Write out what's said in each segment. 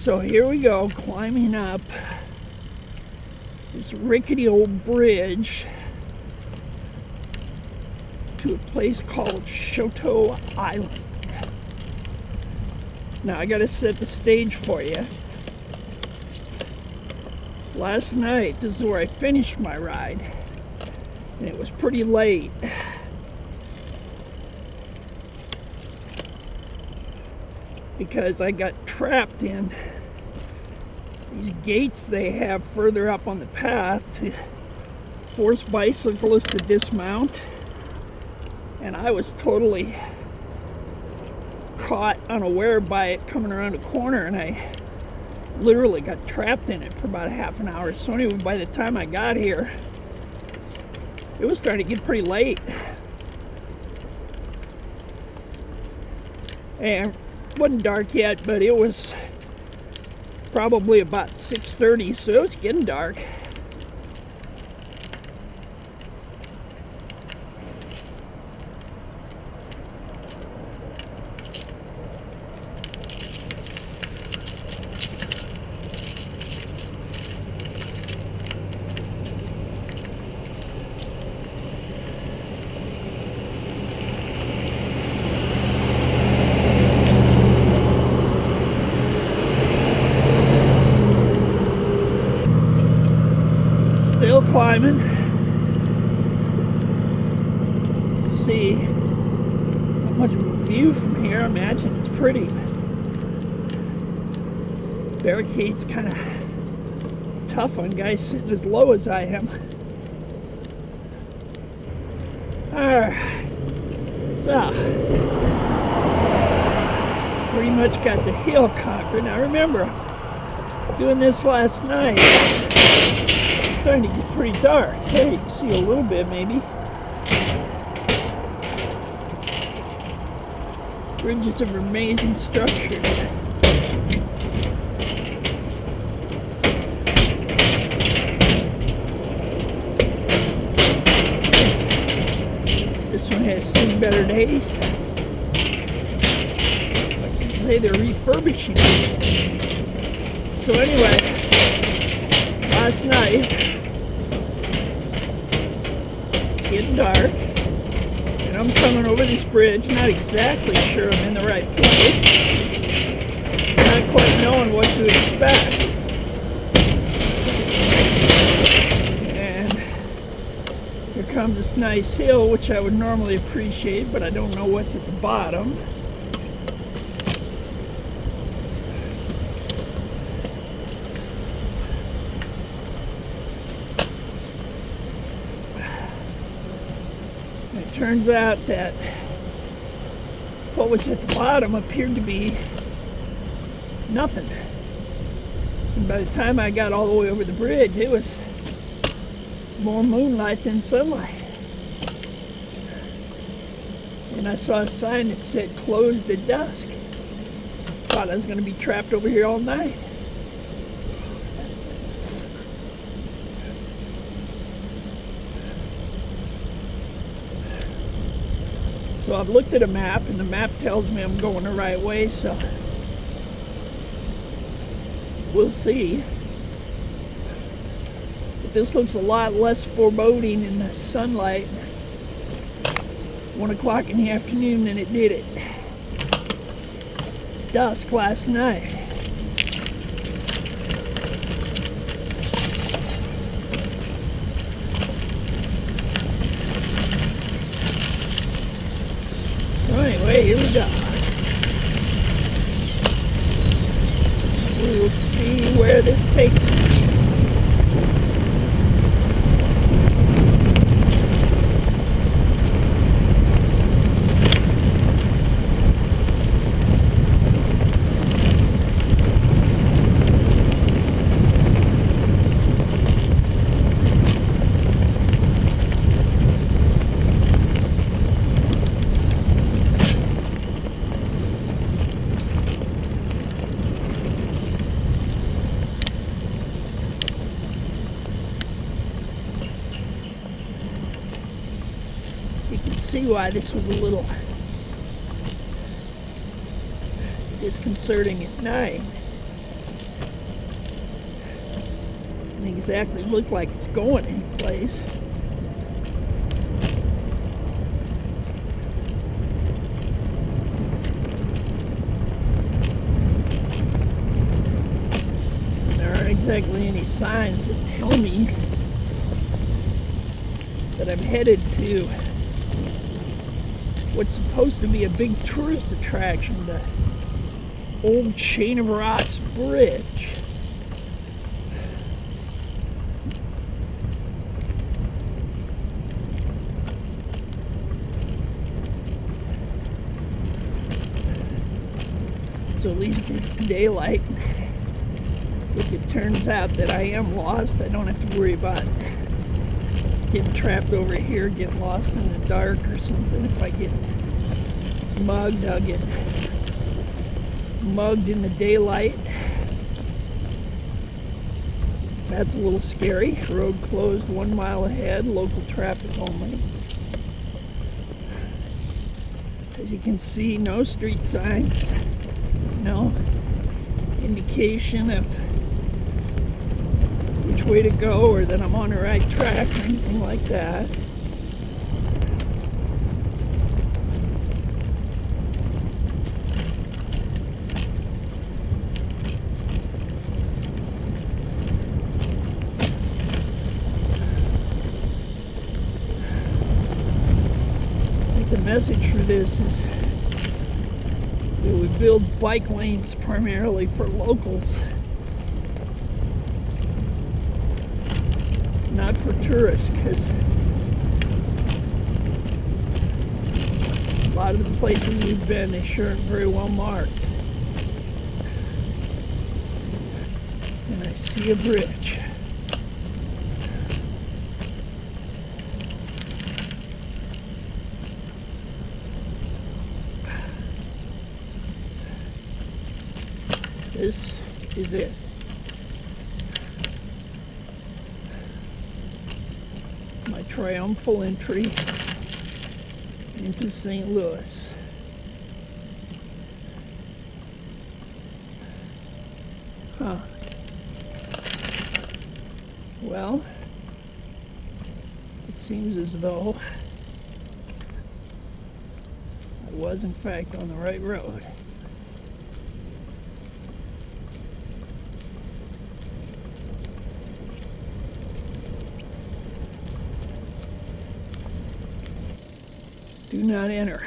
So here we go, climbing up this rickety old bridge to a place called Choteau Island. Now I gotta set the stage for you. Last night, this is where I finished my ride, and it was pretty late. Because I got trapped in these gates they have further up on the path to force bicyclists to dismount, and I was totally caught unaware by it coming around a corner, and I literally got trapped in it for about a half an hour. So anyway, by the time I got here, it was starting to get pretty late, and it wasn't dark yet, but it was probably about 6:30, so it was getting dark. Still climbing. See how much of a view from here. I imagine it's pretty. Barricade's kind of tough on guys sitting as low as I am. Alright, so pretty much got the hill conquered. Now remember, doing this last night, it's starting to get pretty dark. Hey, you can see a little bit maybe. Bridges of amazing structures. This one has seen better days. Like you say, they're refurbishing it. So anyway, last night, it's getting dark, and I'm coming over this bridge, not exactly sure I'm in the right place, not quite knowing what to expect. And here comes this nice hill, which I would normally appreciate, but I don't know what's at the bottom. It turns out that what was at the bottom appeared to be nothing. And by the time I got all the way over the bridge, it was more moonlight than sunlight. And I saw a sign that said closed at dusk. Thought I was going to be trapped over here all night. So I've looked at a map, and the map tells me I'm going the right way, so we'll see. But this looks a lot less foreboding in the sunlight 1 o'clock in the afternoon than it did at dusk last night. Anyway, here we go. We will see where this takes us. You can see why this was a little disconcerting at night. Doesn't exactly look like it's going anyplace. There aren't exactly any signs that tell me that I'm headed to what's supposed to be a big tourist attraction, the Old Chain of Rocks Bridge. So at least it's daylight. If it turns out that I am lost, I don't have to worry about getting trapped over here, getting lost in the dark or something. If I get mugged, I'll get mugged in the daylight. That's a little scary. Road closed 1 mile ahead, local traffic only. As you can see, no street signs, no indication of which way to go or that I'm on the right track or anything like that. I think the message for this is that we build bike lanes primarily for locals, not for tourists, because a lot of the places we've been, they sure aren't very well marked. And I see a bridge. This is it. My triumphal entry into St. Louis. Huh. Well, it seems as though I was in fact on the right road. Do not enter.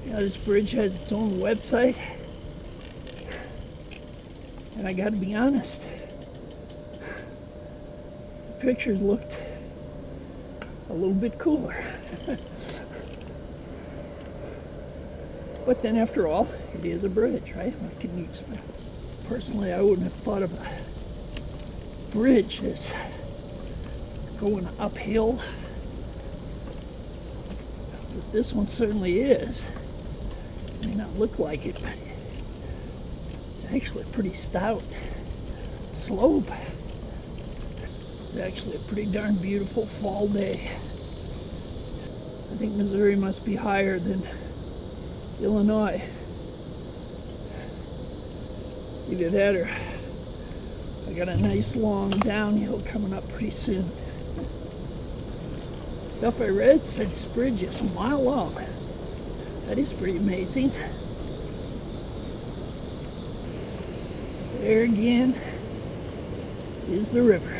Now this bridge has its own website. And I gotta be honest, the pictures looked a little bit cooler. But then after all, it is a bridge, right? What can you expect? Personally, I wouldn't have thought of a bridge as going uphill. But this one certainly is. It may not look like it, but actually a pretty stout slope. It's actually a pretty darn beautiful fall day. I think Missouri must be higher than Illinois. Either that or I got a nice long downhill coming up pretty soon. Stuff I read said this bridge is a mile long. That is pretty amazing. There again is the river.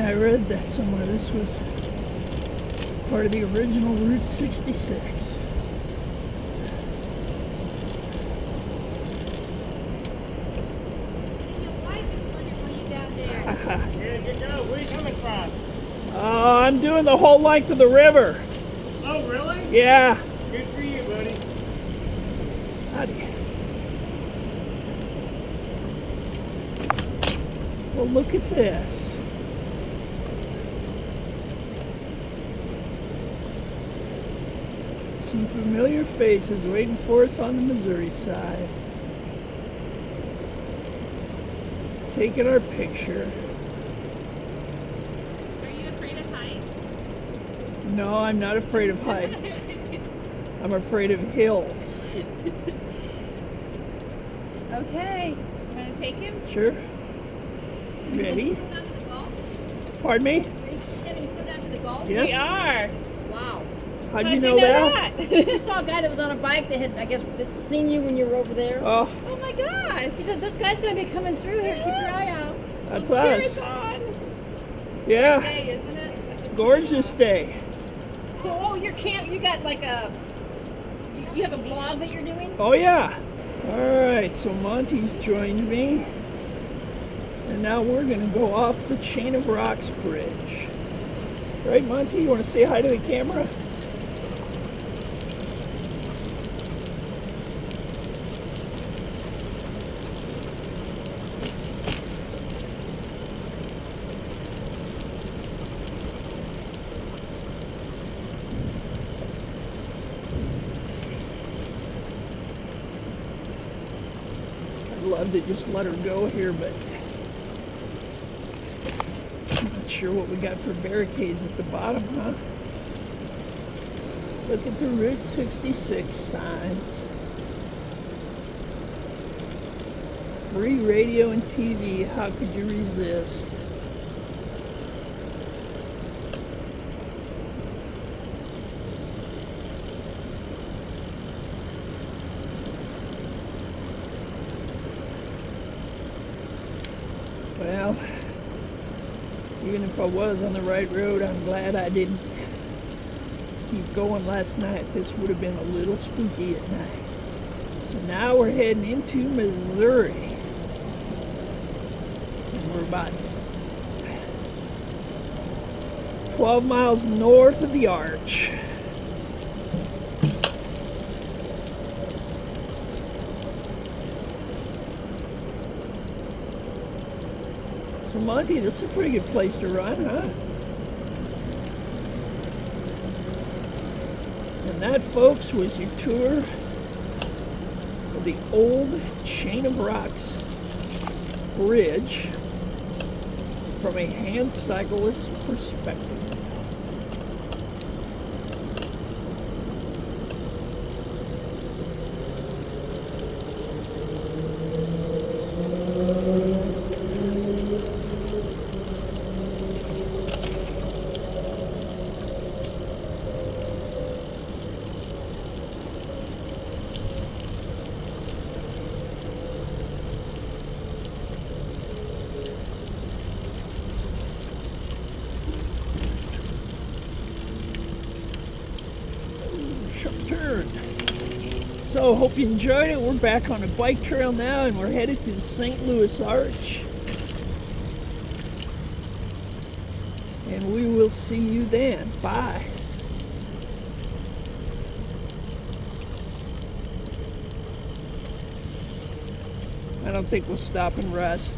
I read that somewhere. This was part of the original Route 66. Where are you coming from? I'm doing the whole length of the river. Oh, really? Yeah. Good for you, buddy. Howdy. Well, look at this. Some familiar faces waiting for us on the Missouri side. Taking our picture. Are you afraid of heights? No, I'm not afraid of heights. I'm afraid of hills. Okay. You want to take him? Sure. Ready? Go down to the Gulf? Pardon me? Are you getting to go down to the Gulf? Yes. We are. Wow. How'd How'd you know that? I saw a guy that was on a bike that had, I guess, seen you when you were over there. Oh, Oh my gosh. He said, this guy's going to be coming through here. Keep your eye out. that's Cheer us. is on. Yeah. Hey, isn't it? Gorgeous day. So, oh, your camp, you got like a, you have a blog that you're doing? Oh yeah. Alright, so Monty's joined me. And now we're going to go off the Chain of Rocks Bridge. Right, Monty? You want to say hi to the camera? I'd love to just let her go here, but I'm not sure what we got for barricades at the bottom, huh? Look at the Route 66 signs. Free radio and TV, how could you resist? Well, even if I was on the right road, I'm glad I didn't keep going last night. This would have been a little spooky at night. So now we're heading into Missouri. And we're about 12 miles north of the Arch. So Monty, this is a pretty good place to run, huh? And that, folks, was your tour of the old Chain of Rocks Bridge from a hand cyclist's perspective. Sharp turn. So, hope you enjoyed it. We're back on a bike trail now, and we're headed to the St. Louis Arch. And we will see you then. Bye. I don't think we'll stop and rest.